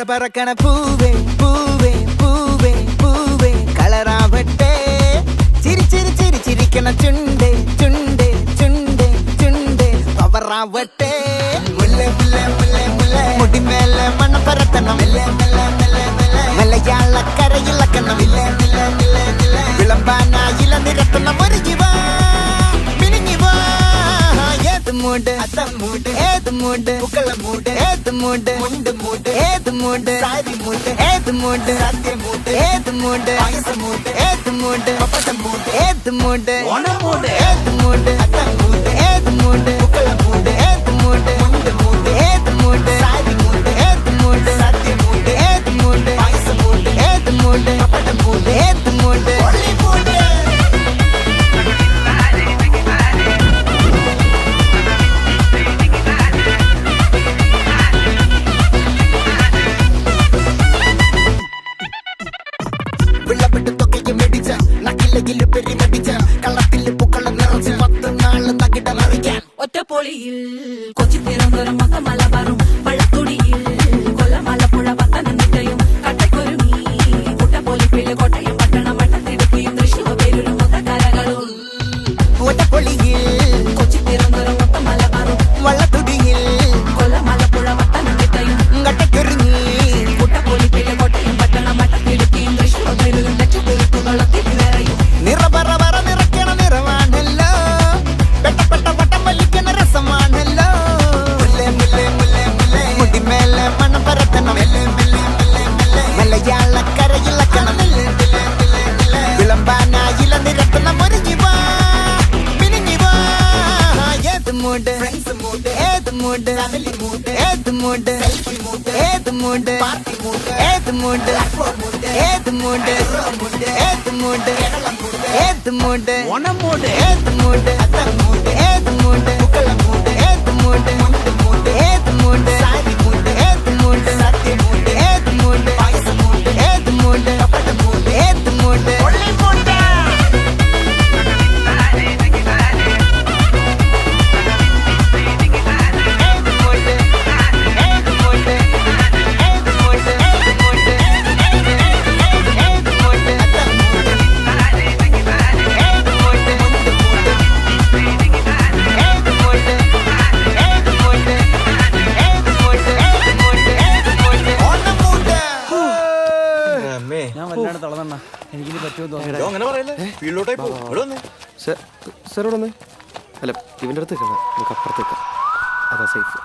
പറക്കണ പൂവേ പൂവേ പൂവേ പൂവേ കളറാവട്ടെ ചിരി ചിരി ചിരി ചിരിക്കണ ചുണ്ടേ ചുണ്ടേ ചുണ്ടേ ചുണ്ടേ പവറാവട്ടെ മുടിമേലെ മണം പരത്തണം മലയാളക്കരയിളക്കണം വിളമ്പാനായില നിരത്തണം ഒരുങ്ങിവാ മിനിങ്ങിവാ ഏത് മൂട് അത്തം മൂട് ഏത് മൂട് പൂക്കള മൂട് ഏത് മൂട് മുണ്ട് മൂട് ഏത് മൂട് സാരി മൂട് ഏത് മൂട് സത്യം മൂട് ഏത് മൂട് പായസ മൂട് ഏത് മൂട് പപ്പടം മൂട് ഏത് മൂട് ഓണം മൂട് ഏത് മൂട് അത്തം മൂട് ഏത് മൂട് പൂക്കള മൂട് ഏത് മൂട് മുണ്ട് മൂട് ഏത് മൂട് സാരി മൂട് ഏത് മൂട് സത്യം മൂട് ഏത് മൂട് പായസ മൂട് ഏത് മൂട് പപ്പടം മൂട് ഏത് മൂട് ഒളി മൂട് വിളവിട്ട് തൊക്കയ്ക്ക് മെടിച്ച നക്കിലകില് പെരിമടിച്ച കള്ളത്തില് പൂക്കളം നിറച്ച് 10 നാള് നകിട മറിക്കാൻ ഒറ്റപ്പൊളിയിൽ കൊച്ചി തിരുവനന്തപുരം മക്ക മലബാറും വള്ളത്തുടിയിൽ കൊല്ലം ആലപ്പുഴ പത്തനംതിട്ടയും കട്ടക്കൊരുമി കുട്ടപ്പൊലിപ്പില് കോട്ടയം പട്ടണം വട്ടത്തിടുക്കിയും തൃശ്ശൂർ പേരൂരും മൊത്തക്കരകളും ഒറ്റപ്പൊളിയിൽ കൊച്ചി തിരുവനന്തപുരം മക്ക മലബാറും വള്ളത്തുടിയിൽ കൊല്ലം ആലപ്പുഴ പത്തനംതിട്ടയും കട്ടക്കൊരുങ്ങി കുട്ടപ്പൊലിപ്പില് കോട്ടയം പട്ടണം വട്ടത്തിടുക്കിയും തൃശ്ശൂർ പേരൂരും ലക്ഷപ്പൊലിപ്പുകളൊക്കെ വേറെയും നിറപറ പറ നിറയ്ക്കണ നിറവാണല്ലോ പെട്ടപ്പെട്ട വട്ടം വലിക്കണ രസമാണല്ലോ മുടിമേലെ മണം പരത്തണം മലയാളക്കരയിളക്കണം വിളമ്പാനായില നിരത്തണം ഒരുങ്ങിവാ മിനിങ്ങിവാ ഏത് മൂട് ഏത് മൂട് ഏത് മൂട് ഏത് മൂട് ഏത് മൂട് ഏത് മൂട് ഏത് മൂട് ഏത് മൂട് ഓണം മൂട് ഏത് മൂട് അത്തം മൂട് ഏത് മൂട് പൂക്കള മൂട് ഏത് മൂട് മുണ്ട് മൂട് ഏത് മൂട് സാരി മൂട് ഏത് മൂട് സത്യം മൂട് ഏത് മൂട് പായസ മൂട് ഏത് മൂട് പപ്പടം മൂട് ഏത് മൂട് ഒളി മൂട് ഞാൻ വല്ലാണ്ട് തളർന്ന എനിക്കിനി പറ്റുമെന്ന് തോന്നുന്നു. അങ്ങനെ പറയല്ലേ ഫീൽഡോട്ടായി പോകും. ഇവിടെ വന്നേ. സാർ ഇവിടെ വന്നേ. അല്ല ഇവൻ്റെ അടുത്ത് നമുക്ക് അപ്പുറത്തേക്കാം, അതാ സേഫ്.